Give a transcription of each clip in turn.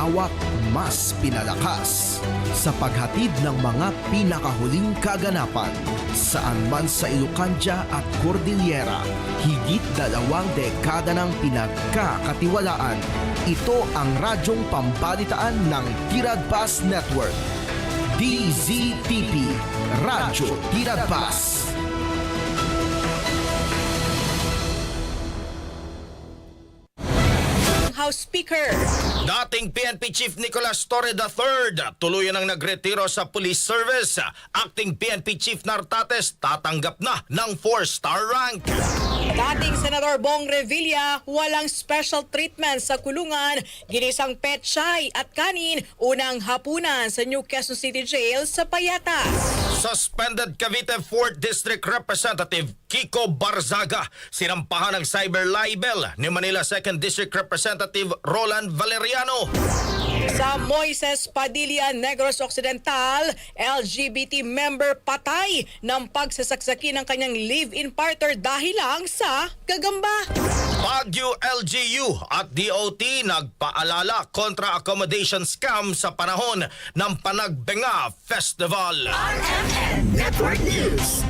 pinalawak, mas pinalakas sa paghatid ng mga pinakahuling kaganapan saan man sa Ilocania at Cordillera. Higit 2 dekada ng pinagkakatiwalaan. Ito ang radyong pambalitaan ng Tiradpas Network. DZTP, Radyo Tiradpas. House Speaker. Dating PNP Chief Nicolas Torre III tuluyan ang nagretiro sa police service. Acting PNP Chief Nartates tatanggap na ng 4-star rank. Dating Senador Bong Revilla, walang special treatment sa kulungan. Ginisang petchay at kanin, unang hapunan sa New Quezon City Jail sa Payatas. Suspended Cavite 4th District Representative Kiko Barzaga sinampahan ng cyber libel ni Manila 2nd District Representative Roland Valeriano. Sa Moises Padilla, Negros Occidental, LGBT member patay ng pagsasaksaki ng kanyang live-in partner dahil lang sa gagamba. Baguio LGU at DOT nagpaalala kontra accommodation scam sa panahon ng Panagbenga Festival. RMN Network News.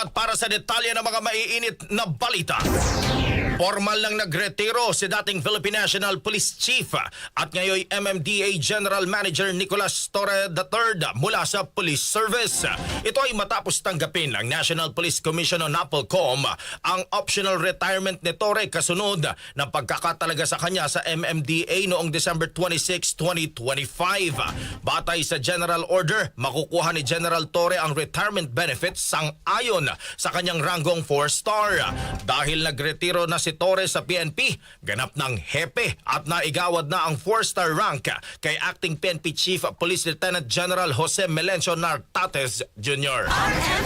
At para sa detalye ng mga maiinit na balita, formal lang nagretiro si dating Philippine National Police Chief at ngayon MMDA General Manager Nicolas Torre III mula sa Police Service. Ito ay matapos tanggapin ng National Police Commission o NAPOLCOM ang optional retirement ni Torre kasunod ng pagkakatalaga sa kanya sa MMDA noong December 26, 2025. Batay sa General Order, makukuha ni General Torre ang retirement benefits sang-ayon sa kanyang ranggong 4-star. Dahil nagretiro na si Torre sa PNP, ganap ng hepe at naigawad na ang 4-star rank kay Acting PNP Chief Police Lieutenant General Jose Melencio Nartates Jr. RMN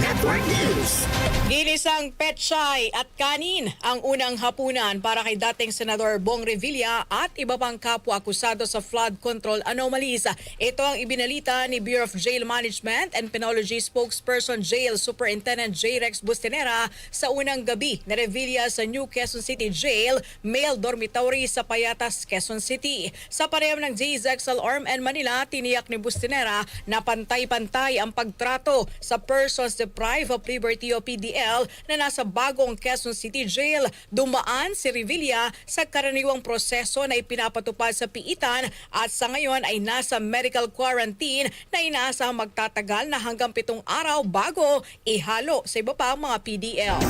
Network News. Ginisang petchay at kanin ang unang hapunan para kay dating Senador Bong Revilla at iba pang kapwa akusado sa flood control anomalies. Ito ang ibinalita ni Bureau of Jail Management and Penology spokesperson Jail Superintendent J. Rex Bustinera sa unang gabi na Revilla sa New Quezon City Jail, male dormitory sa Payatas, Quezon City. Sa parehong ng JZXL and Manila, tiniyak ni Bustinera na pantay-pantay ang pagtrato sa persons deprived of liberty o PDL na nasa bagong Quezon City Jail. Dumaan si Revilla sa karaniwang proseso na ipinapatupad sa piitan at sa ngayon ay nasa medical quarantine na inaasahang magtatagal na hanggang 7 araw bago ihalo sa iba pa mga PDL.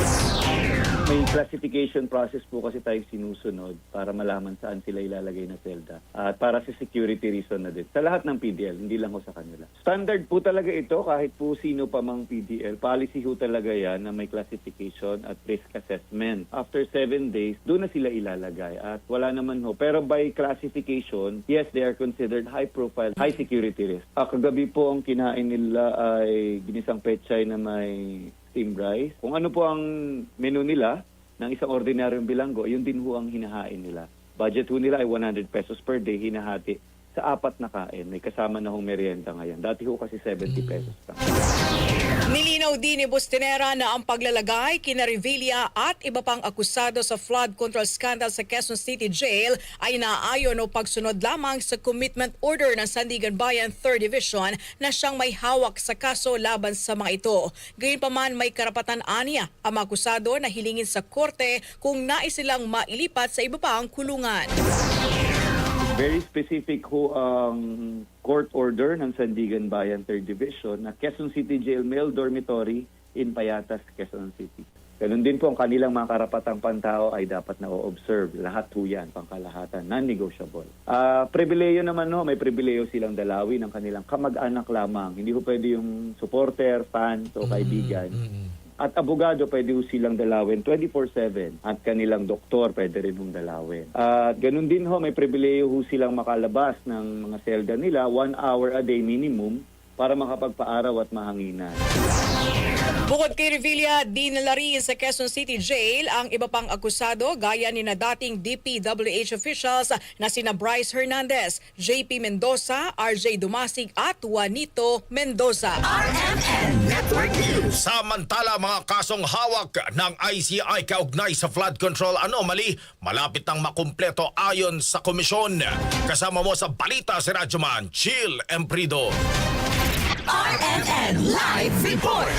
May classification process po kasi tayo sinusunod para malaman saan sila ilalagay na selda. At para sa security reason na din. Sa lahat ng PDL, hindi lang ho sa kanila. Standard po talaga ito kahit po sino pa mang PDL. Policy ho talaga yan na may classification at risk assessment. After 7 days, doon na sila ilalagay. At wala naman ho. Pero by classification, yes, they are considered high profile, high security risk. Kagabi po ang kinain nila ay ginisang petchay na may steamed rice. Kung ano po ang menu nila ng isang ordinaryong bilanggo, yun din ho ang hinahain nila. Budget ho nila ay 100 pesos per day, hinahati sa 4 na kain. May kasama na hong merienda ngayon. Dati ho kasi 70 pesos lang. Nilinaw din ni Bustinera na ang paglalagay kina Revilla at iba pang akusado sa flood control scandal sa Quezon City Jail ay naayon o pagsunod lamang sa commitment order ng Sandigan Bayan 3rd Division na siyang may hawak sa kaso laban sa mga ito. Gayunpaman may karapatan aniya ang mga akusado na hilingin sa korte kung nais silang mailipat sa iba pang kulungan. Very specific ho ang court order ng Sandigan Bayan 3rd Division na Quezon City Jail Male Dormitory in Payatas, Quezon City. Ganun din po ang kanilang mga karapatang pantao ay dapat na o-observe. Lahat ho yan, pangkalahatan, non-negotiable. Pribileyo naman ho, may pribileyo silang dalawin ng kanilang kamag-anak lamang. Hindi ho pwede yung supporter, fans o kaibigan. At abogado, pwede ho silang dalawin 24/7. At kanilang doktor, pwede rin hong dalawin. At ganun din ho, may pribileyo ho silang makalabas ng mga selda nila 1 hour a day minimum para makapagpaaraw at mahanginan. Bukod kay Revilla, dinala rin sa Quezon City Jail ang iba pang akusado gaya ni na dating DPWH officials na sina Bryce Hernandez, JP Mendoza, RJ Dumasig at Juanito Mendoza. RMN Network News. Samantala, mga kasong hawak ng ICI kaugnay sa flood control anomaly, malapit nang makumpleto ayon sa komisyon. Kasama mo sa balita si Radyoman Chill Emprido. RMN Live Report.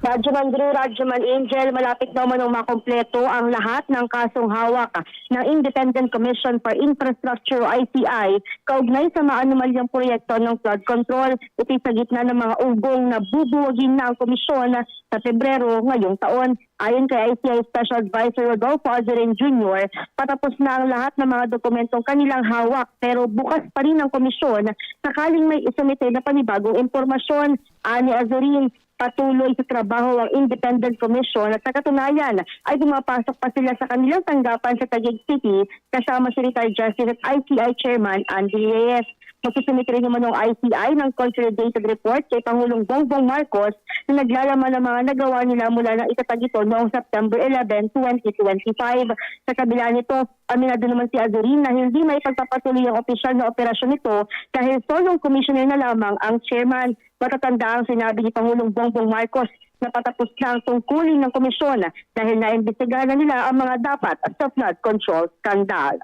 Radyoman Drew, Radyoman Angel, malapit daw manong makompleto ang lahat ng kasong hawak ng Independent Commission for Infrastructure o ICI kaugnay sa maanumalyang proyekto ng flood control. Ito'y sa gitna ng mga ugong na bubuwagin na ang komisyon sa Pebrero ngayong taon. Ayon kay ICI Special Advisor Rodolfo Azurin Jr., patapos na ang lahat ng mga dokumentong kanilang hawak pero bukas pa rin ang komisyon sakaling may isumite na panibagong impormasyon. Ani Azurin, patuloy sa trabaho ang Independent Commission at sa katunayan ay pumapasok pa sila sa kanilang tanggapan sa Taguig City kasama si retired Justice at ICI Chairman Andy Reyes. Magsusumite rin naman ng ICI ng Consolidated Report kay Pangulong Bongbong Marcos na naglalaman ng mga nagawa nila mula ng itatag ito noong September 11, 2025. Sa kabila nito, aminado naman si Azurin na hindi may pagpapatuloy ang opisyal na operasyon nito dahil solong commissioner na lamang ang chairman. Matatanda ang sinabi ni Pangulong Bongbong Marcos na patapos na ang tungkulin ng komisyon dahil naimbestigahan na nila ang mga dapat sa flood control scandal.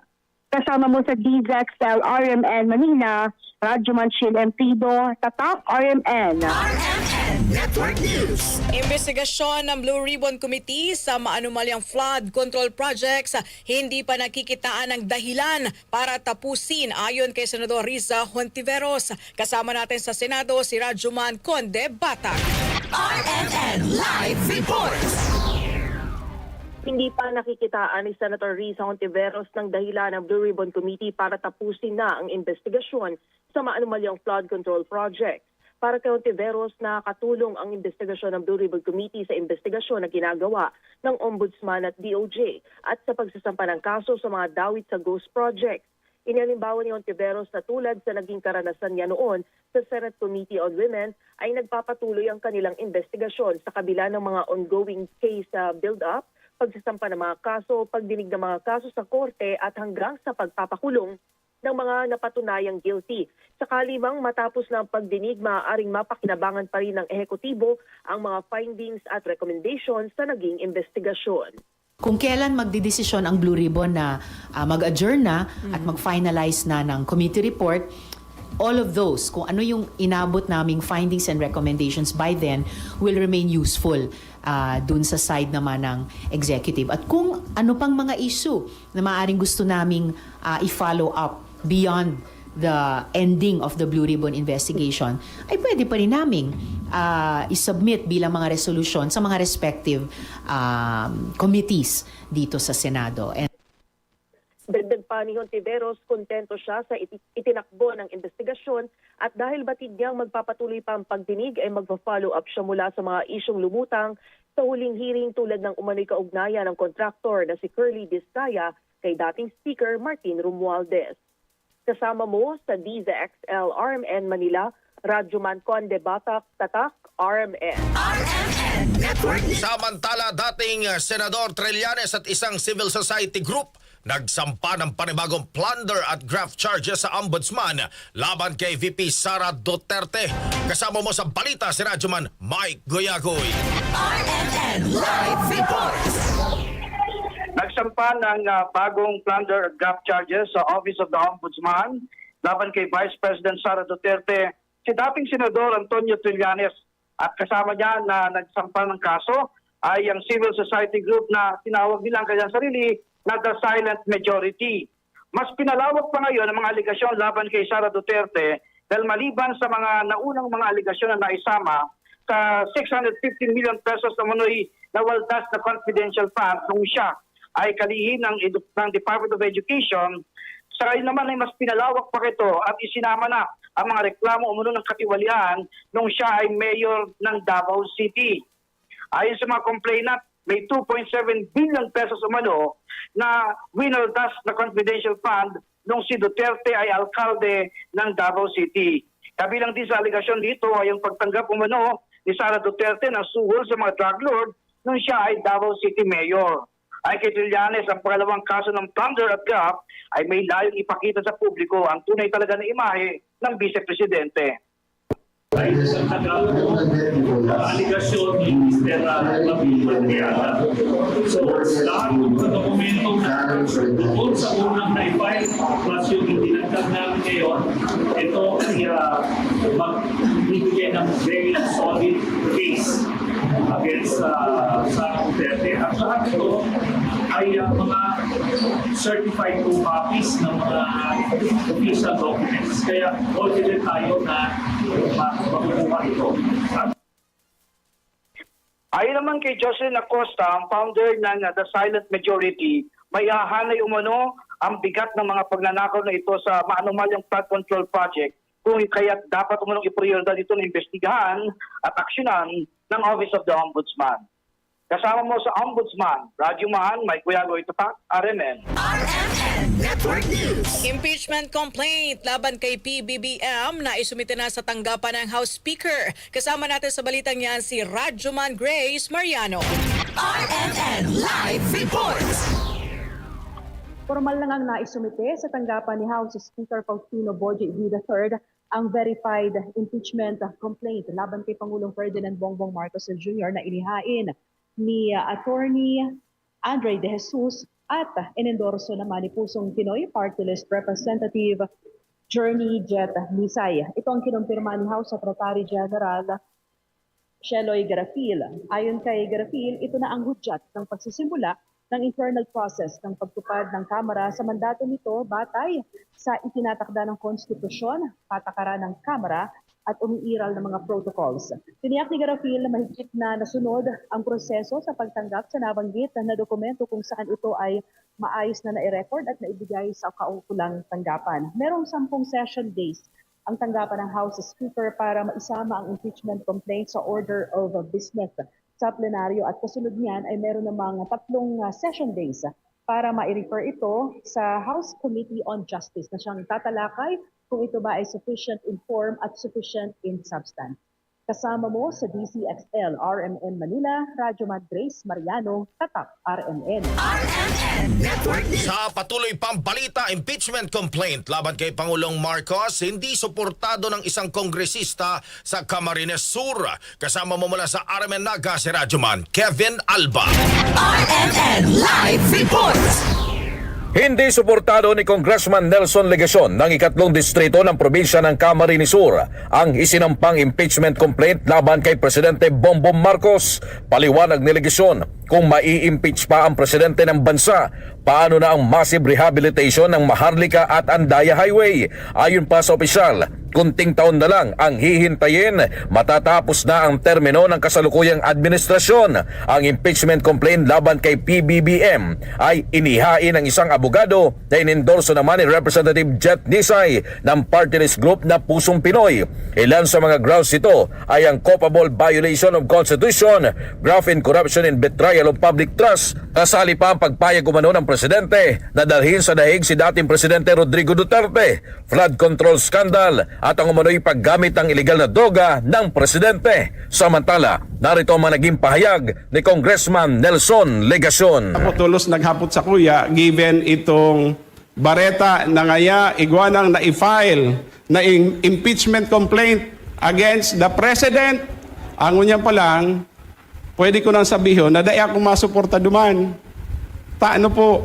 Kasama mo sa DZXL RMN Manila, Radyoman Chill Emprido, Tatak RMN. RMN Network News. Investigasyon ng Blue Ribbon Committee sa maanumalyang flood control projects hindi pa nakikitaan ng dahilan para tapusin ayon kay Senador Riza Hontiveros. Kasama natin sa Senado si Radyoman Conde Batag. RMN Live Report. Hindi pa nakikitaan ni Senator Riza Hontiveros ng dahilan ng Blue Ribbon Committee para tapusin na ang investigasyon sa maanumalyang flood control project. Para kay Hontiveros, nakatulong ang investigasyon ng Blue Ribbon Committee sa investigasyon na ginagawa ng Ombudsman at DOJ at sa pagsasampa ng kaso sa mga dawit sa ghost projects. Inihalimbawa ni Hontiveros na tulad sa naging karanasan niya noon sa Senate Committee on Women ay nagpapatuloy ang kanilang investigasyon sa kabila ng mga ongoing case build-up, pagsasampa ng mga kaso, pagdinig ng mga kaso sa korte at hanggang sa pagpapakulong ng mga napatunayang guilty. Sakali mang matapos na ang pagdinig, maaaring mapakinabangan pa rin ng ehekutibo ang mga findings at recommendations sa naging investigasyon. Kung kailan magdidesisyon ang Blue Ribbon na mag-adjourn na at mag-finalize na ng committee report, all of those, kung ano yung inabot naming findings and recommendations by then will remain useful dun sa side naman ng executive. At kung ano pang mga issue na maaaring gusto naming i-follow up beyond the ending of the Blue Ribbon investigation, ay pwede pa rin naming i-submit bilang mga resolution sa mga respective committees dito sa Senado. And Dagdag pa ni Hontiveros, kontento siya sa itinakbo ng investigasyon at dahil batid niyang magpapatuloy pa ang pagdinig ay magpa-follow up siya mula sa mga isyong lumutang sa huling hearing tulad ng umano'y kaugnayan ng kontraktor na si Curly Discaya kay dating Speaker Martin Romualdez. Kasama mo sa DZXL RMN Manila, Radyoman Conde Batag, Tatak, RMN. RMN Network News. Samantala, dating Senador Trillanes at isang civil society group nagsampa ng panibagong plunder at graft charges sa Ombudsman laban kay VP Sara Duterte. Kasama mo sa balita si Radyoman Mike Goyagoy. RMN Live Report. Nagsampa ng bagong plunder at graft charges sa Office of the Ombudsman laban kay Vice President Sara Duterte si dating Senador Antonio Trillanes at kasama niya na nagsampa ng kaso ay ang civil society group na tinawag nilang kanyang sarili na the silent majority. Mas pinalawak pa ngayon ang mga aligasyon laban kay Sara Duterte dahil maliban sa mga naunang mga aligasyon na naisama sa 650 million pesos na manoy na waldas na confidential fund nung siya ay kalihim ng Department of Education, sa ngayon naman ay mas pinalawak pa ito at isinama na ang mga reklamo umuno ng katiwalian nung siya ay mayor ng Davao City. Ayon sa mga complainant, may 2.7 billion pesos umano na winaldas na confidential fund nung si Duterte ay alkalde ng Davao City. Kabilang din sa aligasyon dito ay yung pagtanggap umano ni Sara Duterte ng suhol sa mga drug lord nung siya ay Davao City Mayor. Ay kay Trillanes, ang pangalawang kaso ng plunder at graft ay may layong ipakita sa publiko ang tunay talaga na imahe ng Vice-Presidente. Ay sa aligasyon ni Mr. Labil Mandriana. So, lahat ng mga dokumento na doon sa unang na-file plus yung itinagdag namin ngayon, ito ay magbibigay ng very solid case against Sara Duterte. At lahat ito ay mga certified to copies ng mga official documents. Kaya confident tayo na makukuha ito. Ayon naman kay Jocelyn Acosta, ang founder ng The Silent Majority, may hahanay umano ang bigat ng mga pagnanakaw na ito sa maanumalyang flood control project, kung kaya dapat umanong iprioridad ito na investigahan at aksyonan ng Office of the Ombudsman. Kasama mo sa Ombudsman, Radyo Man, Mike Cuyago, Itapak, RMN. RMN Network News. Impeachment complaint laban kay PBBM na isumite na sa tanggapan ng House Speaker. Kasama natin sa balitang yan si Radyoman Grace Mariano. RMN Live Report. Formal na ngang naisumite sa tanggapan ni House Speaker Faustino Boje III ang verified impeachment complaint laban kay Pangulong Ferdinand Bongbong Marcos Jr. na inihain ni Attorney Andre De Jesus at inendorso naman ni Pusong Pinoy Party List Representative Journey Jet Nisay. Ito ang kinumpirma ni House Secretary General Sheloy Garafil. Ayon kay Garafil, ito na ang hudyat ng pagsisimula ng internal process ng pagtupad ng Kamara sa mandato nito batay sa itinatakda ng konstitusyon, patakaran ng Kamara at umiiral ng mga protocols. Tiniyak ni Garafil na mahigit na nasunod ang proseso sa pagtanggap sa nabanggit na dokumento kung saan ito ay maayos na nai-record at naibigay sa kaukulang tanggapan. Merong 10 session days ang tanggapan ng House Speaker para maisama ang impeachment complaint sa order of business sa plenaryo at kasunod niyan ay meron namang 3 session days para ma-refer ito sa House Committee on Justice na siyang tatalakay kung ito ba ay sufficient in form at sufficient in substance. Kasama mo sa DCXL, RMN Manila, Radyoman Grace Mariano, Tatak, RMN. RMN Network News. Sa patuloy pang balita, impeachment complaint laban kay Pangulong Marcos, hindi suportado ng isang kongresista sa Camarines Sur. Kasama mo mula sa RMN Naga si Radyoman Kevin Alba. RMN Live Report. Hindi suportado ni Congressman Nelson Legacion ng 3 distrito ng probinsya ng Camarines Sur ang isinampang impeachment complaint laban kay Presidente Bongbong Marcos. Paliwanag ni Legacion, kung mai-impeach pa ang presidente ng bansa, paano na ang massive rehabilitation ng Maharlika at Andaya Highway? Ayon pa sa opisyal, kunting taon na lang ang hihintayin, matatapos na ang termino ng kasalukuyang administrasyon. Ang impeachment complaint laban kay PBBM ay inihain ng isang abogado na inendorso naman ni Representative Jet Nisay ng party list group na Pusong Pinoy. Ilan sa mga grounds ito ay ang culpable violation of Constitution, graft in corruption and betrayal of public trust. Kasali pa ang pagpayag umano ng presidente na dalhin sa dahig si dating Presidente Rodrigo Duterte, flood control scandal at ang umano'y paggamit ng iligal na droga ng presidente. Samantala, narito ang mga naging pahayag ni Congressman Nelson Legacion. Ako tulos naghapot sa kuya given itong bareta na ngaya iguanang na-file na impeachment complaint against the president. Ang unya pa lang, pwede ko nang sabihin na daya akong masuporta duman. Taano po,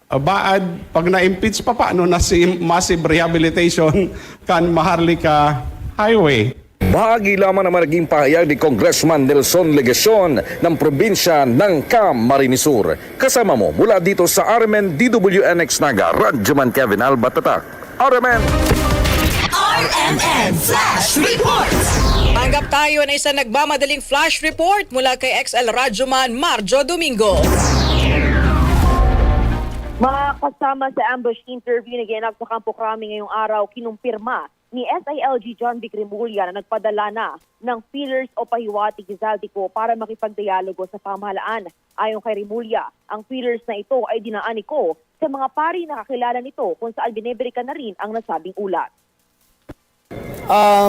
baad, pag na-impeach pa paano na si massive rehabilitation kan Maharlika Highway. Bahagi lamang naman naging pahayag ni Congressman Nelson Legacion ng probinsya ng Camarines Sur. Kasama mo mula dito sa RMN DWNX Naga, Radyoman Kevin Alba, Tatak, RMN. RMN Flash Report. Tanggap tayo na isang nagmamadaling flash report mula kay XL Radyoman Marjo Domingo. Mga kasama sa ambush interview na ginanap sa Campo Crame ngayong araw, kinumpirma ni SILG John Vic Remulla na nagpadala na ng feelers o pahiwati Gizaltico para makipagdialogo sa pamahalaan. Ayon kay Remulla, ang feelers na ito ay dinaani ko sa mga pari na kakilala nito kung saan biniberikan na rin ang nasabing ulat.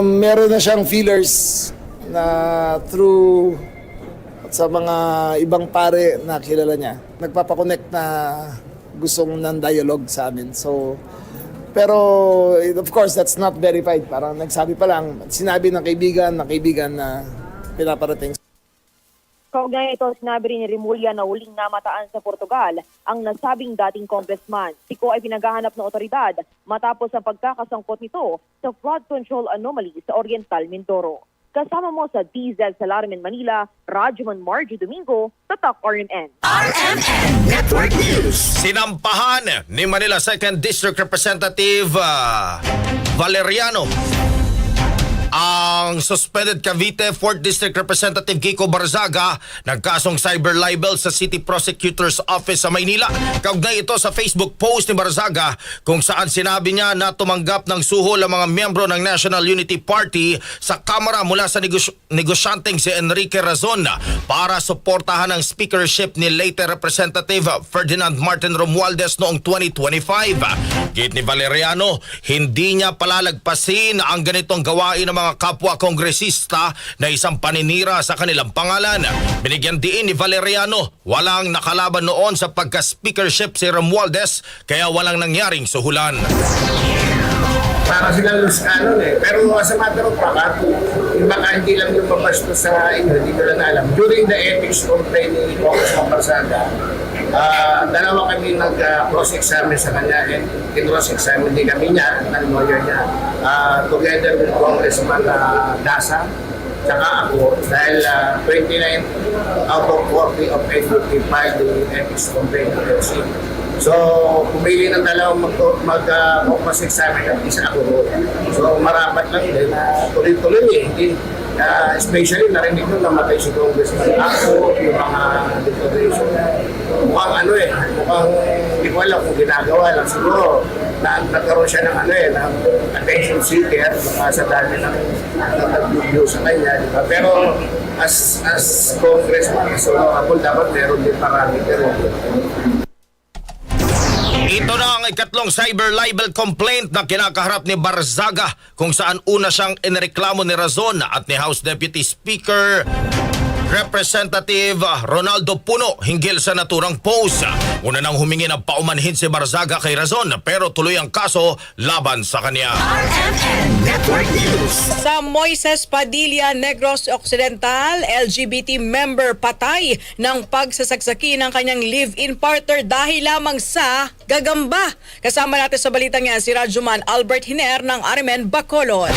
Meron na siyang feelers na through sa mga ibang pare na kilala niya, nagpapakonect na gustong ng dialogue sa amin. So, pero of course, that's not verified. Parang nagsabi pa lang, sinabi ng kaibigan na pinaparating. Kaugnay ito, sinabi rin ni Rimulya na huling namataan sa Portugal ang nasabing dating congressman. Siko ay pinaghahanap ng otoridad matapos ang pagkakasangkot nito sa flood control anomaly sa Oriental Mindoro. Kasama mo sa DZ sa Larmen, Manila, Rajuman Margie Domingo, Tatak RMN. RMN Network News. Sinampahan ni Manila 2nd District Representative Valeriano ang suspended Cavite 4th District Representative Kiko Barzaga nagkasong cyber libel sa City Prosecutor's Office sa Maynila. Kaugnay ito sa Facebook post ni Barzaga kung saan sinabi niya na tumanggap ng suhol ang mga miyembro ng National Unity Party sa Kamara mula sa negosyanteng si Enrique Razon para suportahan ang speakership ni late Representative Ferdinand Martin Romualdez noong 2025. Git ni Valeriano, hindi niya palalagpasin ang ganitong gawain ng mga kapwa kongresista na isang paninira sa kanilang pangalan. Binigyan diin ni Valeriano, walang nakalaban noon sa pagka-speakership si Romualdez kaya walang nangyaring suhulan. Para silang luskanon Pero as a matter of fact, baka hindi lang yung papasto sa inyo, hindi ko lang alam. During the ethics complaint ni Congressman Barzaga, dalawa kami nag-cross-examine sa kanya and in-cross-examine din kami niya, ng lawyer niya, together with Congressman Dasa, tsaka ako, dahil 29 out of 40 of 8 filed the ethics complaint against him. So, pumili ng dalawang mag-cross-examine at isa ako. So, marapat lang din na tuloy-tuloy especially narinig nyo namatay si Congressman ako, yung mga declaration. Mukhang mukhang hindi ko alam kung ginagawa lang. Siguro, nagkaroon siya ng ng attention seeker sa dami ng nag-video sa kanya. Diba? Pero, as Congressman, so ako dapat meron din parami. Ito na ang ikatlong cyber libel complaint na kinakaharap ni Barzaga kung saan una siyang inireklamo ni Razon at ni House Deputy Speaker Representative Ronaldo Puno hinggil sa naturang post. Una nang humingi ng paumanhin si Barzaga kay Razon pero tuloy ang kaso laban sa kanya. RMN Network News. Sa Moises Padilla, Negros Occidental, LGBT member patay ng pagsasaksaki ng kanyang live-in partner dahil lamang sa gagamba. Kasama natin sa balitang yan si Rajuman Albert Hiner ng RMN Bacolod.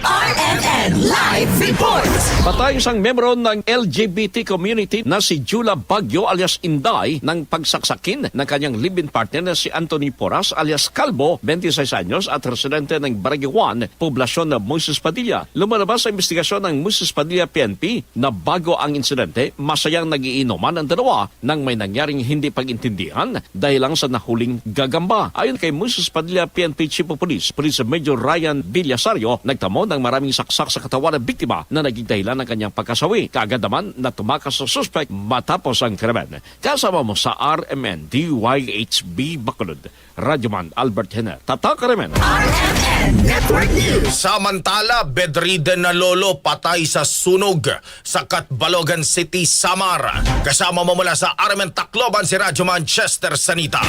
RMN Live Report. Patay isang membro ng LGBT community na si Jula Baguio alias Inday ng pagsaksakin ng kanyang live-in partner na si Anthony Porras alias Calvo, 26 anyos at residente ng Barangay 1, poblasyon ng Moises Padilla. Lumalabas sa investigasyon ng Moises Padilla PNP na bago ang insidente, masayang nagiinuman ang dalawa nang may nangyaring hindi pag-intindihan dahil lang sa nahuling gagamba. Ayon kay Moises Padilla PNP Chief of Police, Police Major Ryan Villasario, nagtamo ng maraming saksak sa katawan ng biktima na naging dahilan ng kanyang pagkasawi. Kaagad naman na tumakas sa suspect matapos ang krimen. Kasama mo sa RMN DYHB Bacolod, Rajuman Albert Hiner, Tatak RMN. RMN Network News. Samantala, bedridden na lolo patay sa sunog sa Catbalogan City, Samar. Kasama mo mula sa RMN Tacloban si Rajuman Chester Sanita.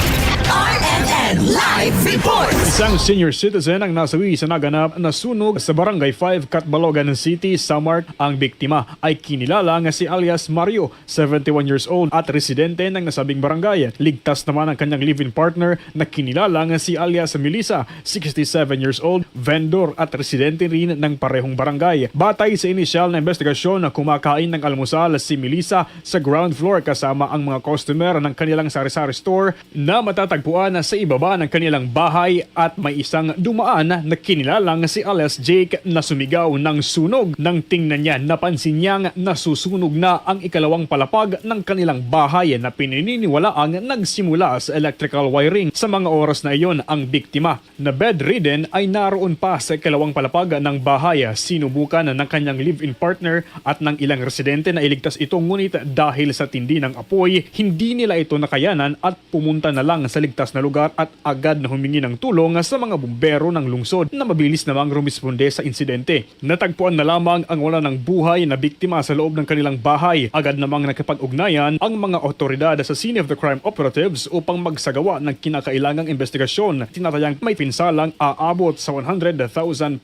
RMN Live Report. Isang senior citizen ang nasawi sa naganap na sunog sa Barangay 5, Catbalogan City, Samar. Ang biktima ay kinilala nga si alias Mario, 71 years old at residente ng nasabing barangay. Ligtas naman ang kanyang live-in partner na kinilala nga si alias Melissa, 67 years old, vendor at residente rin ng parehong barangay. Batay sa inisyal na investigasyon na kumakain ng almusal si Melissa sa ground floor kasama ang mga customer ng kanilang sari-sari store na matatagpuan sa ibaba ng kanilang bahay at may isang dumaan na kinilalang si alias Jake na sumigaw ng sunog. Nang tingnan niya, napansin niyang nasusunog na ang ikalawang palapag ng kanilang bahay na pinaniniwalaang nagsimula sa electrical wiring. Sa mga oras na iyon, ang biktima na bedridden ay naroon pa sa ikalawang palapag ng bahay. Sinubukan ng kanyang live-in partner at ng ilang residente na iligtas ito, ngunit dahil sa tindi ng apoy, hindi nila ito nakayanan at pumunta na lang sa ligtas na lugar at agad na humingi ng tulong sa mga bumbero ng lungsod na mabilis namang rumisponde sa insidente. Natagpuan na lamang ang wala ng buhay na biktima sa loob ng kanilang bahay. Agad namang nakipag-ugnayan ang mga otoridad sa scene of the crime operatives upang magsagawa ng kinakailangang investigasyon. Tinatayang may pinsalang aabot sa 100,000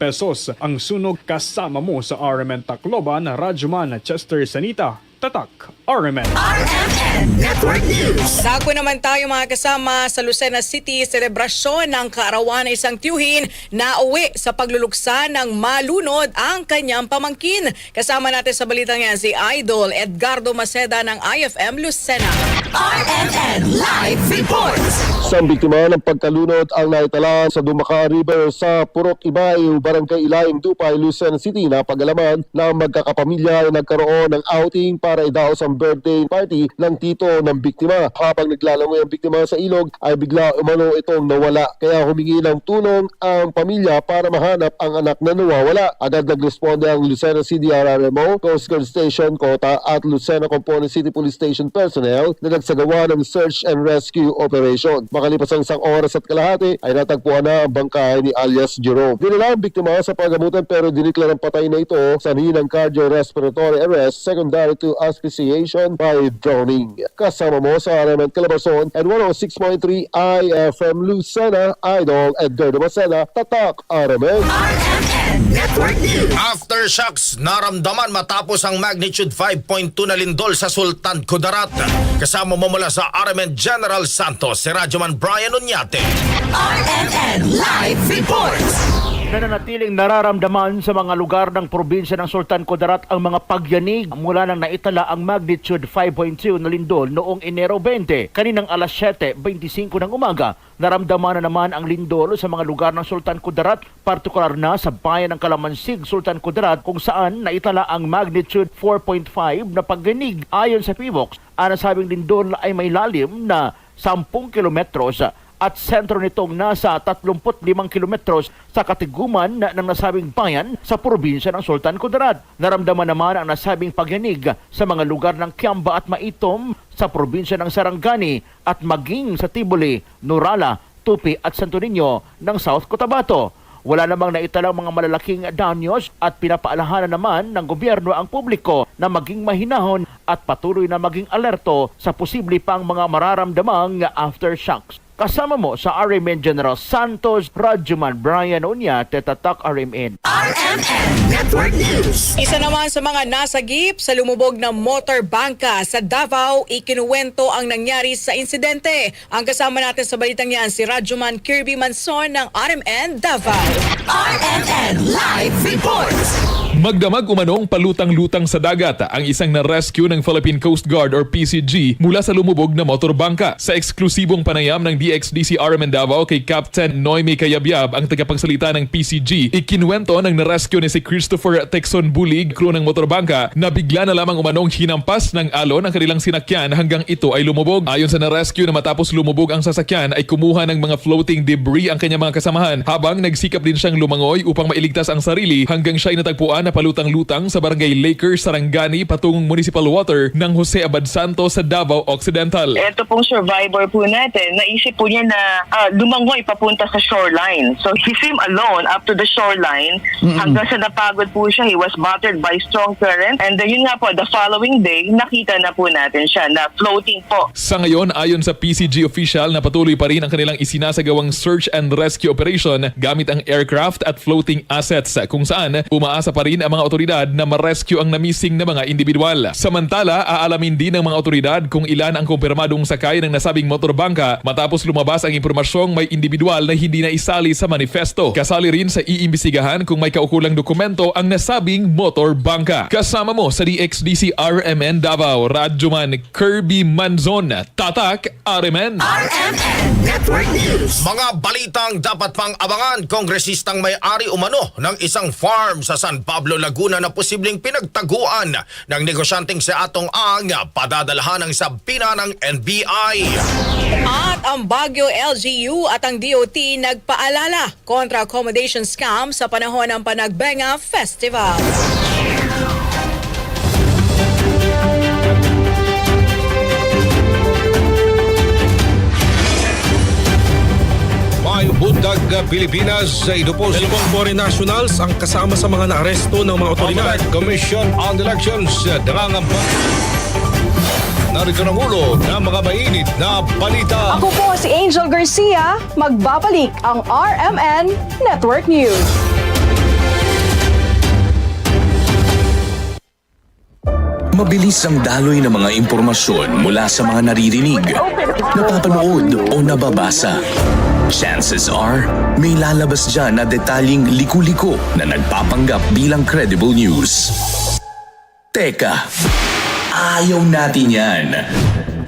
pesos. Ang sunog kasama mo sa RMN Tacloban, Radyoman, Chester, Sanita. Tatak, RMN. RMN Network News. Sako naman tayo mga kasama sa Lucena City, selebrasyon ng kaarawan ng isang tiyuhin na uwi sa pagluluksa ng malunod ang kanyang pamangkin. Kasama natin sa balitang yan si Idol Edgardo Maceda ng IFM Lucena. RMN Live Reports. Isang biktima ng pagkalunod ang naitala sa Dumaka River sa Purok Ibayo, Barangay Ilayang Dupay, Lucena City. Napag-alaman na magkakapamilya ay nagkaroon ng outing para idaos ang birthday party ng tito ng biktima. Habang naglalangoy ang biktima sa ilog ay bigla umano itong nawala. Kaya humingi ng tulong ang pamilya para mahanap ang anak na nawawala. Agad nagresponde ang Lucena CDRRMO, Coast Guard Station, Kota at Lucena Component City Police Station personnel na nagsagawa ng search and rescue operation. Makalipas ang isang oras at kalahati ay natagpuan na ang bangkay ni alias Jerome. Dinala ang biktima sa pagamutan pero diniklarang patay na ito sa ng cardiorespiratory arrest secondary to asphyxiation by drowning. Kasama mo sa RMN Calabarzon and 106.3 IFM Lucena, Idol Edgardo Maceda, Tatak, RMN. RMN Network News. Aftershocks naramdaman matapos ang magnitude 5.2 na lindol sa Sultan Kudarat. Kasama mo mula sa RMN General Santos, si Radyoman Brian Oñate. RMN Live Reports. Nananatiling nararamdaman sa mga lugar ng probinsya ng Sultan Kudarat ang mga pagyanig mula nang naitala ang magnitude 5.2 na lindol noong Enero 20. Kaninang alas 7:25 ng umaga, naramdaman na naman ang lindol sa mga lugar ng Sultan Kudarat, partikular na sa bayan ng Kalamansig, Sultan Kudarat, kung saan naitala ang magnitude 4.5 na pagyanig. Ayon sa PIVOX, ang nasabing lindol ay may lalim na 10 kilometros at sentro nitong nasa 35 kilometros sa katiguman ng nasabing bayan sa probinsya ng Sultan Kudarat. Naramdaman naman ang nasabing pagyanig sa mga lugar ng Kiamba at Maitom sa probinsya ng Sarangani at maging sa Tiboli, Nurala, Tupi at Santo Niño ng South Cotabato. Wala namang naitalang mga malalaking danyos at pinapaalahanan naman ng gobyerno ang publiko na maging mahinahon at patuloy na maging alerto sa posible pang mga mararamdamang aftershocks. Kasama mo sa RMN General Santos, Radyoman Brian Oñate, Tatak RMN. RMN Network News. Isa naman sa mga nasagip sa lumubog na motor bangka sa Davao, ikinuwento ang nangyari sa insidente. Ang kasama natin sa balitang yan si Radyoman Kirby Manson ng RMN Davao. RMN Live Reports. Magdamag umanong palutang-lutang sa dagat ang isang na-rescue ng Philippine Coast Guard or PCG mula sa lumubog na motorbangka. Sa eksklusibong panayam ng DXDC RMN Davao kay Captain Noemi Kayabyab, ang tagapagsalita ng PCG, ikinuwento ng na-rescue ni si Christopher Texon Bulig, crew ng motorbangka, na bigla na lamang umanong hinampas ng alon ang kanilang sinakyan hanggang ito ay lumubog. Ayon sa na-rescue, na matapos lumubog ang sasakyan ay kumuha ng mga floating debris ang kanyang mga kasamahan habang nagsikap din siyang lumangoy upang mailigtas ang sarili hanggang siya ay natagpuan na palutang-lutang sa barangay Lakers, Sarangani, patungong municipal water ng Jose Abad Santos sa Davao Occidental. Ito pong survivor po natin, naisip po niya na lumangoy papunta sa shoreline. So he swam alone up to the shoreline hanggang sa napagod po siya. He was battered by strong current and yun nga po, the following day, nakita na po natin siya na floating po. Sa ngayon, ayon sa PCG official, na patuloy pa rin ang kanilang isinasagawang search and rescue operation gamit ang aircraft at floating assets kung saan umaasa pa rin ang mga otoridad na ma-rescue ang na-missing na mga individual. Samantala, aalamin din ng mga otoridad kung ilan ang kumpirmadong sakay ng nasabing motorbangka matapos lumabas ang impormasyong may individual na hindi na isali sa manifesto. Kasali rin sa iimbestigahan kung may kaukulang dokumento ang nasabing motorbangka. Kasama mo sa DXDC RMN Davao, Radyoman Kirby Manzon, Tatak RMN. RMN Network News. Mga balitang dapat pang abangan, kongresistang may-ari umano ng isang farm sa San Pablo, Laguna na posibleng pinagtaguan ng negosyanteng si Atong Ang padadalhan ng sabina ng NBI. At ang Baguio LGU at ang DOT nagpaalala kontra accommodation scam sa panahon ng Panagbenga Festival. May Bundag Pilipinas sa idupos. Dalawang foreign nationals ang kasama sa mga naaresto ng mga otoridad. Commission on Elections nangangamba. Narito ang ulo ng mga mainit na balita. Ako po si Angel Garcia, magbabalik ang RMN Network News. Mabilis ang daloy ng mga impormasyon mula sa mga naririnig, napapanood o nababasa. Chances are, may lalabas dyan na detalyeng liku-liko na nagpapanggap bilang credible news. Teka, ayaw natin yan.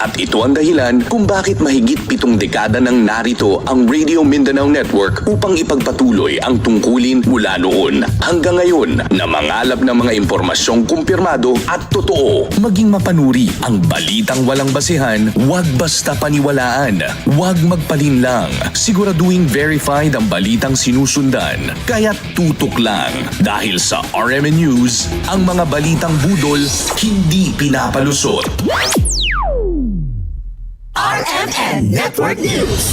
At ito ang dahilan kung bakit mahigit 7 dekada nang narito ang Radio Mindanao Network upang ipagpatuloy ang tungkulin mula noon hanggang ngayon na mangalap ng mga impormasyong kumpirmado at totoo. Maging mapanuri ang balitang walang basihan, huwag basta paniwalaan, huwag magpalinlang. Siguraduhin verified ang balitang sinusundan. Kaya't tutok lang dahil sa RMN News, ang mga balitang budol hindi pinapalusot. RMN Network News.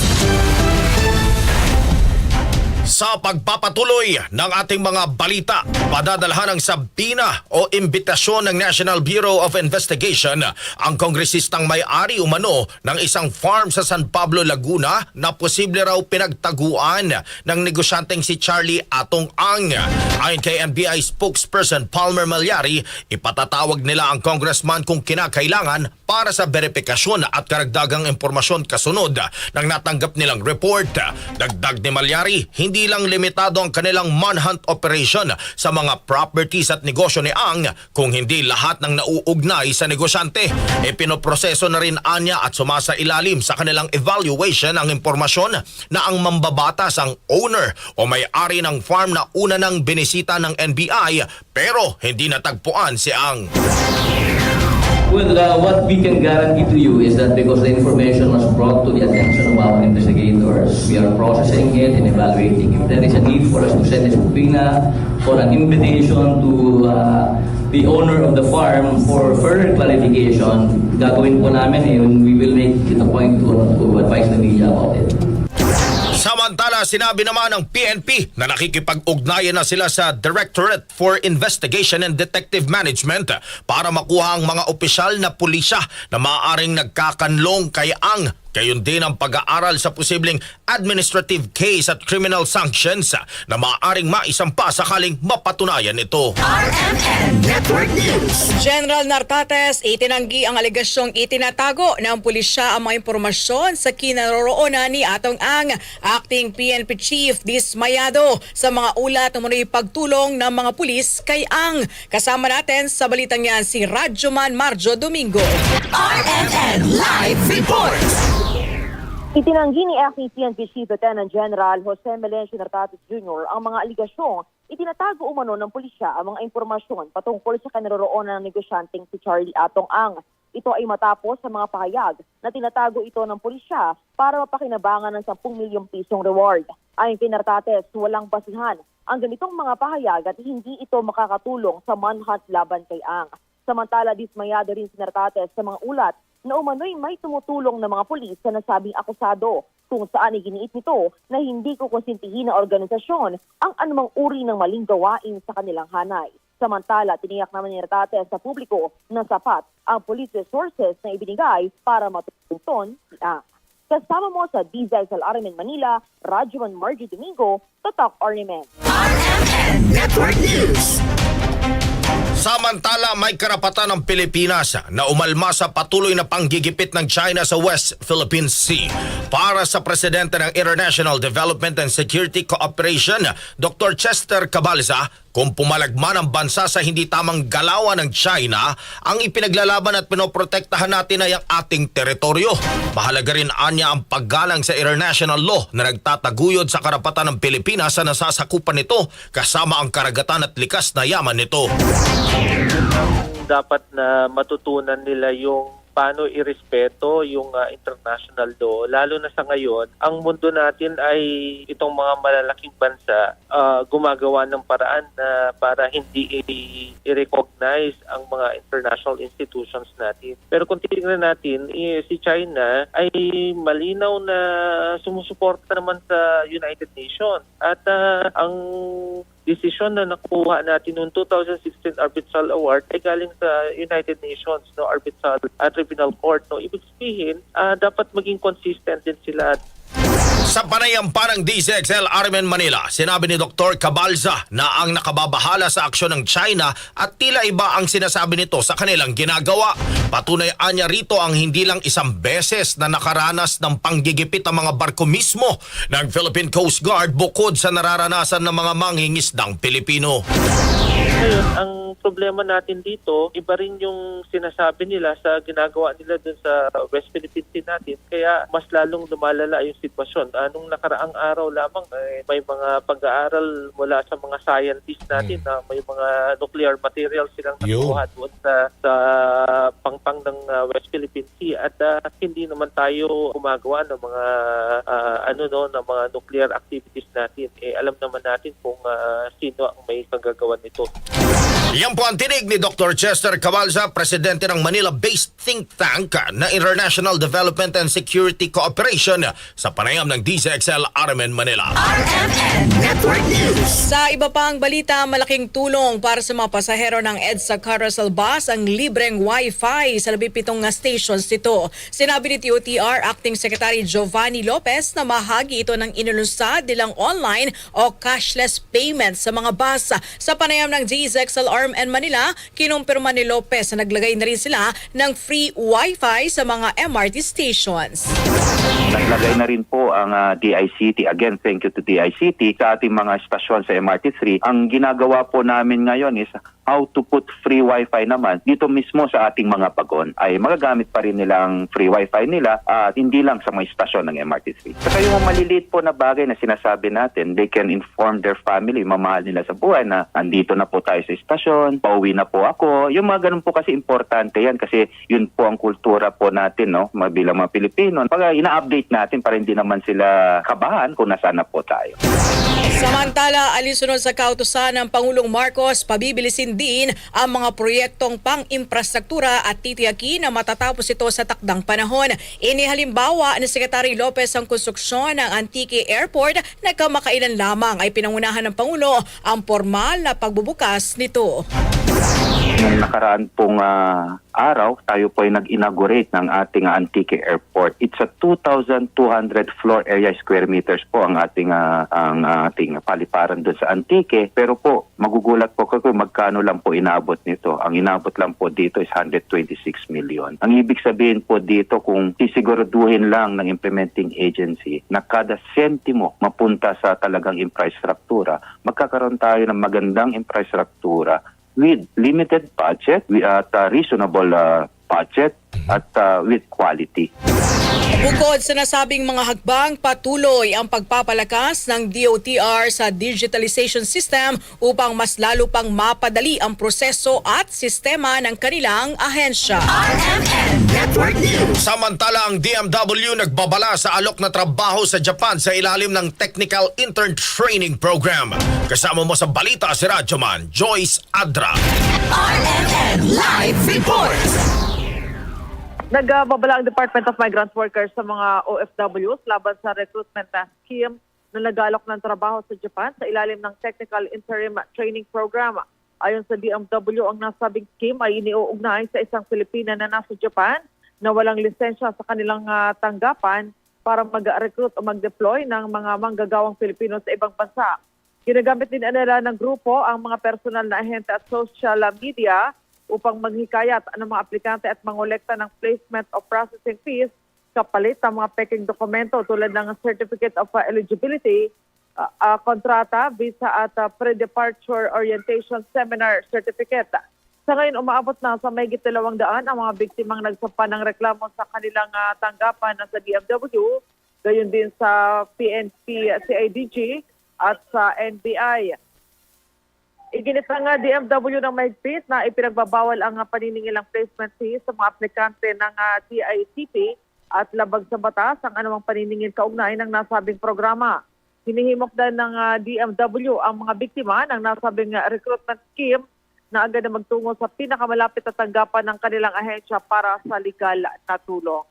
Sa pagpapatuloy ng ating mga balita, padadalhan ng sabina o imbitasyon ng National Bureau of Investigation ang kongresistang may-ari umano ng isang farm sa San Pablo, Laguna na posible raw pinagtaguan ng negosyanteng si Charlie Atong Ang. Ayon kay NBI spokesperson Palmer Malyari, ipatatawag nila ang congressman kung kinakailangan para sa verifikasyon at karagdagang impormasyon kasunod ng natanggap nilang report. Dagdag ni Malyari, hindi lang limitado ang kanilang manhunt operation sa mga properties at negosyo ni Ang, kung hindi lahat ng nauugnay sa negosyante. Pinoproseso na rin anya at sumasailalim sa kanilang evaluation ang impormasyon na ang mambabatas ang owner o may-ari ng farm na una nang binisita ng NBI pero hindi natagpuan si Ang. Well, what we can guarantee to you is that because the information was brought to the attention of our investigators, we are processing it and evaluating. If there is a need for us to send a subpoena or an invitation to the owner of the farm for further clarification, gagawin po namin and we will make it a point to advise the media about it. Samantala, sinabi naman ng PNP na nakikipag-ugnayan na sila sa Directorate for Investigation and Detective Management para makuha ang mga opisyal na pulisya na maaaring nagkakanlong kay Ang. Gayon din ang pag-aaral sa posibleng administrative case at criminal sanctions na maaaring maisampa sakaling mapatunayan ito. RMN Network News. General Nartates, itinanggi ang alegasyong itinatago ng pulisya ang mga impormasyon sa kinaroroonan ni Atong Ang. Acting PNP Chief dismayado sa mga ulat na muna pagtulong ng mga pulis kay Ang. Kasama natin sa balitang yan si Radyoman Marjo Domingo. RMN Live Reports. Itinanggi ni Acting PNP Chief Lieutenant General Jose Melencio Nartates Jr. ang mga aligasyong itinatago umano ng pulisya ang mga impormasyon patungkol sa kinaroroonan ng negosyanteng si Charlie Atong Ang. Ito ay matapos sa mga pahayag na tinatago ito ng pulisya para mapakinabangan ng 10 milyong pisong reward. Ayon kay Nartates, walang basihan ang ganitong mga pahayag at hindi ito makakatulong sa manhunt laban kay Ang. Samantala, dismayado rin si Nartates sa mga ulat na umano'y may tumutulong ng mga pulis sa nasabing akusado, kung saan iginiit nito na hindi kukonsintihin ng organisasyon ang anumang uri ng maling gawain sa kanilang hanay. Samantala, tiniyak naman ni Nartates sa publiko na sapat ang police resources na ibinigay para matutuntun si Ang. Kasama mo sa DZSL RMN Manila, Radyoman Margie Domingo, Tatak RMN. RMN Network News. Samantala, may karapatan ng Pilipinas na umalma sa patuloy na panggigipit ng China sa West Philippine Sea. Para sa presidente ng International Development and Security Cooperation, Dr. Chester Cabalza, kung pumalagman ang bansa sa hindi tamang galawan ng China, ang ipinaglalaban at pinoprotektahan natin ay ang ating teritoryo. Mahalaga rin anya ang paggalang sa international law na nagtataguyod sa karapatan ng Pilipinas sa nasasakupan nito kasama ang karagatan at likas na yaman nito. Dapat na matutunan nila yung paano irespeto yung international law. Lalo na sa ngayon, ang mundo natin ay itong mga malalaking bansa gumagawa ng paraan na para hindi i-recognize ang mga international institutions natin. Pero kung titignan natin, si China ay malinaw na sumusuporta naman sa United Nations. At ang desisyon na nakuha natin noong 2016 Arbitral Award ay galing sa United Nations, Arbitral Tribunal Court. Ibig sabihin, dapat maging consistent din sila. Sa panayam parang DZXL RMN Manila, sinabi ni Dr. Cabalza na ang nakababahala sa aksyon ng China at tila iba ang sinasabi nito sa kanilang ginagawa. Patunay anya rito ang hindi lang isang beses na nakaranas ng panggigipit ang mga barko mismo ng Philippine Coast Guard bukod sa nararanasan ng mga manghingisdang Pilipino. Ngayon, ang problema natin dito, iba rin yung sinasabi nila sa ginagawa nila dun sa West Philippine Sea natin. Kaya mas lalong lumalala yung sitwasyon. Nung nakaraang araw lamang, may mga pag-aaral mula sa mga scientists natin na may mga nuclear materials silang nakuha doon sa pangpang ng West Philippine Sea. At hindi naman tayo gumagawa ng mga ng mga nuclear activities natin. Alam naman natin kung sino ang may kagagawa nito. Yan po ang tinig ni Dr. Chester Cabalza, presidente ng Manila-based think tank na International Development and Security Cooperation sa panayam ng DZXL RMN Manila. RMN Network News. Sa iba pang balita, malaking tulong para sa mga pasahero ng EDSA Carousel Bus ang libreng Wi-Fi sa 17 stations nito. Sinabi ni TOTR Acting Secretary Giovanni Lopez na mahagi ito ng inulunsad nilang online o cashless payment sa mga bus. Sa panayam ng DZXL RMN Manila, kinumpirma ni Lopez na naglagay na rin sila ng free Wi-Fi sa mga MRT stations. Naglagay na rin po ang DICT. Again, thank you to DICT sa ating mga estasyon sa MRT3. Ang ginagawa po namin ngayon is how to put free Wi-Fi naman dito mismo sa ating mga bagon. Ay magagamit pa rin nilang free Wi-Fi nila at hindi lang sa mga estasyon ng MRT3. Saka yung maliliit po na bagay na sinasabi natin, they can inform their family, mamahal nila sa buhay na andito na po tayo sa estasyon, pauwi na po ako. Yung mga ganun po kasi importante yan kasi yun po ang kultura po natin, bilang mga Pilipino. Pag ina-update natin para hindi naman sila kabahan kung nasaan na po tayo. Samantala, alinsunod sa kautusan ng Pangulong Marcos, pabibilisin din ang mga proyektong pang-infrastruktura at titiyakin na matatapos ito sa takdang panahon. Inihalimbawa ni Secretary Lopez ang konstruksyon ng Antique Airport na kamakailan lamang ay pinangunahan ng Pangulo ang formal na pagbubukas nito. Noong nakaraan pong araw, tayo po ay nag-inaugurate ng ating Antique Airport. It's a 2,200 floor area square meters po ang ating paliparan doon sa Antique. Pero po, magugulat po kung magkano lang po inabot nito. Ang inabot lang po dito is 126 million. Ang ibig sabihin po dito, kung sisiguraduhin lang ng implementing agency na kada sentimo mapunta sa talagang infrastruktura, magkakaroon tayo ng magandang infrastruktura with limited budget, at reasonable budget, at with quality. Bukod sa nasabing mga hagbang, patuloy ang pagpapalakas ng DOTR sa digitalization system upang mas lalo pang mapadali ang proseso at sistema ng kanilang ahensya. RMN Network News. Samantala, ang DMW nagbabala sa alok na trabaho sa Japan sa ilalim ng Technical Intern Training Program. Kasama mo sa balita si Radyoman Joyce Adra. RMN Live Report. Nagbabala ang Department of Migrant Workers sa mga OFWs laban sa recruitment scheme na nag-alok ng trabaho sa Japan sa ilalim ng Technical Interim Training Program. Ayon sa DMW, ang nasabing scheme ay iniuugnay sa isang Pilipina na nasa Japan na walang lisensya sa kanilang tanggapan para mag-recruit o mag-deploy ng mga manggagawang Pilipino sa ibang bansa. Ginagamit din nila ng grupo ang mga personal na ahente at social media upang maghikayat ng mga aplikante at mangolekta ng placement o processing fees kapalit ng mga peking dokumento tulad ng Certificate of Eligibility, kontrata, visa at pre-departure orientation seminar certificate. Sa ngayon, umaabot na sa mahigit 200 ang mga biktimang nagsampa ng reklamo sa kanilang tanggapan sa DMW, gayon din sa PNP, CIDG at sa NBI. Iginit ng DMW ng mahigpit na ipinagbabawal ang paniningil ng placement fees sa mga aplikante ng DICT at labag sa batas ang anumang paniningil kaugnay ng nasabing programa. Hinihimok din ng DMW ang mga biktima ng nasabing recruitment scheme na agad na magtungo sa pinakamalapit na tanggapan ng kanilang ahensya para sa legal na tulong.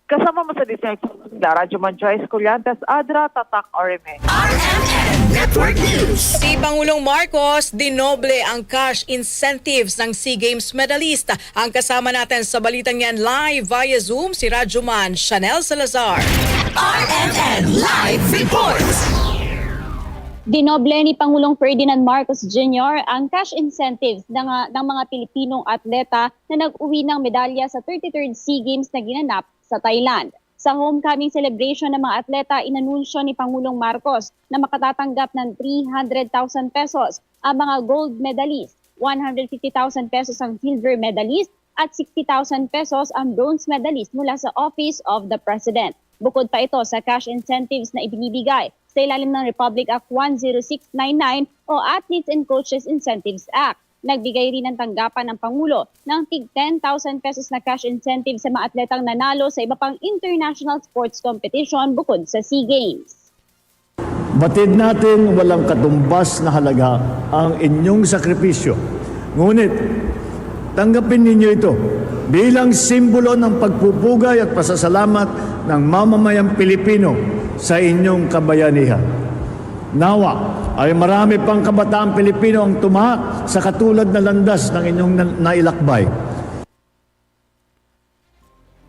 Kasama mo sa Disney, Radyo Joyce Collantes, Adra, Tatak, RMN. Network News. Si Pangulong Marcos dinoble ang cash incentives ng SEA Games medalist. Ang kasama natin sa balitang yan live via Zoom si Radyoman Chanel Salazar. RMN Live Report. Dinoble ni Pangulong Ferdinand Marcos Jr. ang cash incentives ng mga Pilipinong atleta na nag-uwi ng medalya sa 33rd SEA Games na ginanap sa Thailand. Sa homecoming celebration ng mga atleta, inanunsyo ni Pangulong Marcos na makatatanggap ng 300,000 pesos ang mga gold medalist, 150,000 pesos ang silver medalist at 60,000 pesos ang bronze medalist mula sa Office of the President. Bukod pa ito sa cash incentives na ibinibigay sa ilalim ng Republic Act 10699 o Athletes and Coaches Incentives Act. Nagbigay rin ng tanggapan ng Pangulo ng tig 10,000 pesos na cash incentive sa mga atletang nanalo sa iba pang international sports competition bukod sa SEA Games. Batid natin walang katumbas na halaga ang inyong sakripisyo. Ngunit, tanggapin ninyo ito bilang simbolo ng pagpupugay at pasasalamat ng mamamayang Pilipino sa inyong kabayanihan. Nawa ay marami pang kabataang Pilipino ang tumahak sa katulad na landas ng inyong nailakbay.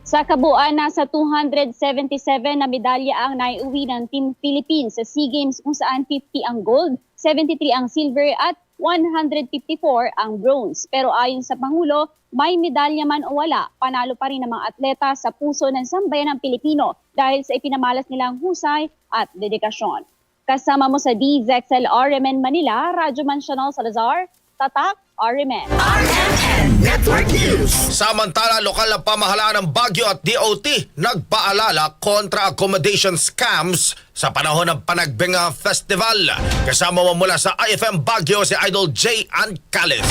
Sa kabuuan, nasa 277 na medalya ang naiuwi ng Team Philippines sa SEA Games kung saan 50 ang gold, 73 ang silver at 154 ang bronze. Pero ayon sa Pangulo, may medalya man o wala, panalo pa rin ng mga atleta sa puso ng sambayan ng Pilipino dahil sa ipinamalas nilang husay at dedikasyon. Kasama mo sa DZXL RMN Manila, Radyoman Chanel Salazar, Tatak, RMN. RMN Network News. Samantala, lokal na pamahalaan ng Baguio at DOT nagpaalala kontra accommodation scams sa panahon ng Panagbenga Festival. Kasama mo mula sa IFM Baguio si Idol J. Ancalis.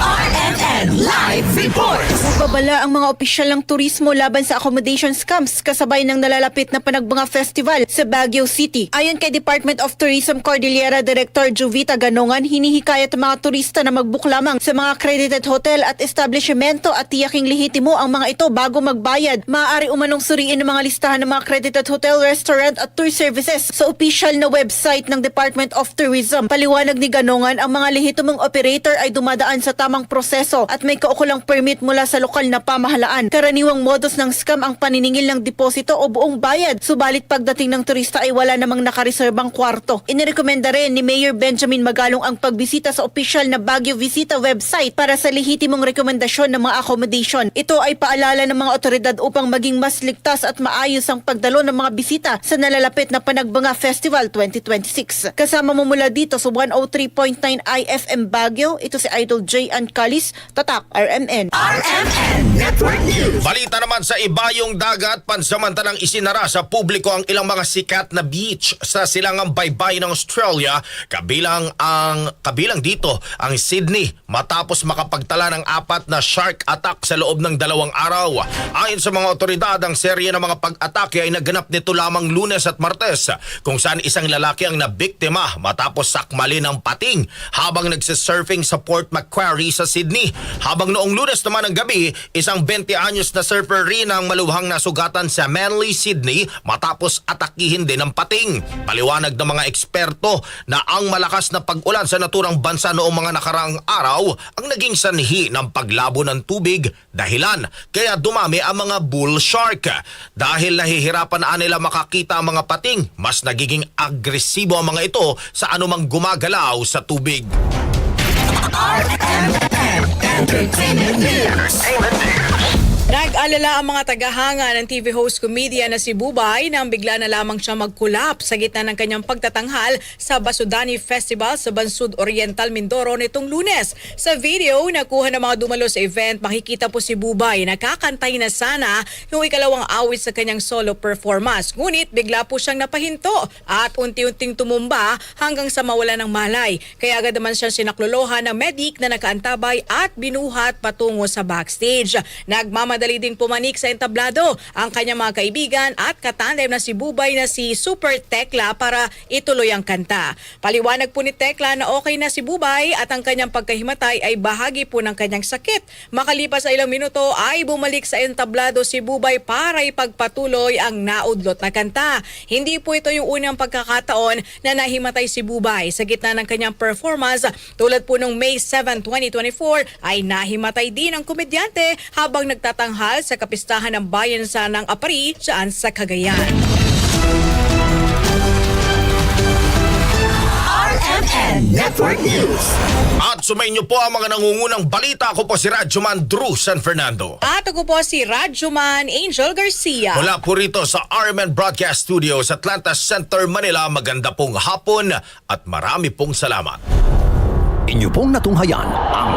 RMN Live Report. Nagbabala ang mga opisyal ng turismo laban sa accommodation scams kasabay ng nalalapit na Panagbenga Festival sa Baguio City. Ayon kay Department of Tourism Cordillera Director Jovita Ganongan, hinihikayat ang mga turista na mag-book lamang sa mga accredited hotel at establishmento at tiyaking lehitimo ang mga ito bago magbayad. Maaari umanong suriin ang mga listahan ng mga accredited hotel, restaurant at tour services sa opisyal na website ng Department of Tourism. Paliwanag ni Ganongan, ang mga lehitimong operator ay dumadaan sa tamang proseso at may kaukulang permit mula sa lokal na pamahalaan. Karaniwang modus ng scam ang paniningil ng deposito o buong bayad, subalit pagdating ng turista ay wala namang nakareserbang kwarto. Inirekomenda rin ni Mayor Benjamin Magalong ang pagbisita sa opisyal na Baguio Visita website para sa lehitimong rekomendasyon ng mga accommodation. Ito ay paalala ng mga otoridad upang maging mas ligtas at maayos ang pagdalo ng mga bisita sa nalalapit na Panagbenga Festival 2026. Kasama mo mula dito sa 103.9 IFM Baguio, ito si Idol J. Ancalis, Tatak, RMN. RMN Network News. Balita naman sa ibayong dagat, pansamantalang isinara sa publiko ang ilang mga sikat na beach sa silangang baybayin ng Australia, kabilang dito ang Sydney, matapos makapagtala ng 4 na shark attack sa loob ng 2 araw. Ayon sa mga otoridad, ang serye ng mga pag-atake ay naganap nito lamang Lunes at Martes, kung saan isang lalaki ang nabiktima matapos sakmalin ng pating habang nagsisurfing sa Port Macquarie sa Sydney. Habang noong Lunes naman ng gabi, isang 20 anyos na surfer rin ang malubhang nasugatan sa Manly, Sydney matapos atakihin din ng pating. Paliwanag ng mga eksperto na ang malakas na pag-ulan sa naturang bansa noong mga nakaraang araw ang naging sanhi ng paglabo ng tubig, dahilan kaya dumami ang mga bull shark. Dahil nahihirapan na nila makakita ang mga pating, mas nagiging agresibo ang mga ito sa anumang gumagalaw sa tubig. RMN Entertainment News. Nag-alala ang mga tagahanga ng TV host comedian na si Bubay nang bigla na lamang siya magkulap sa gitna ng kanyang pagtatanghal sa Basudani Festival sa Bansud Oriental, Mindoro nitong Lunes. Sa video nakuha ng mga dumalo sa event, makikita po si Bubay nakakantay na sana yung ikalawang awit sa kanyang solo performance. Ngunit bigla po siyang napahinto at unti-unting tumumba hanggang sa mawala ng malay. Kaya agad naman siyang sinaklolohan ng medic na nakaantabay at binuhat patungo sa backstage. Nagmamadali ding pumanik sa entablado ang kanyang mga kaibigan at katandem na si Bubay na si Super Tekla para ituloy ang kanta. Paliwanag po ni Tekla na okay na si Bubay at ang kanyang pagkahimatay ay bahagi po ng kanyang sakit. Makalipas sa ilang minuto ay bumalik sa entablado si Bubay para ipagpatuloy ang naudlot na kanta. Hindi po ito yung unang pagkakataon na nahimatay si Bubay sa gitna ng kanyang performance. Tulad po nung May 7, 2024 ay nahimatay din ang komedyante habang nagtatanghal sa kapistahan ng bayan sa ng Apari dyan sa Cagayan. RMN Network News. At sumayin niyo po ang mga nangungunang balita. Ako po si Radyoman Drew San Fernando. At ako po si Radyoman Angel Garcia. Mula po rito sa RMN Broadcast Studio sa Atlanta Center, Manila. Maganda pong hapon at marami pong salamat. Inyo pong natunghayan ang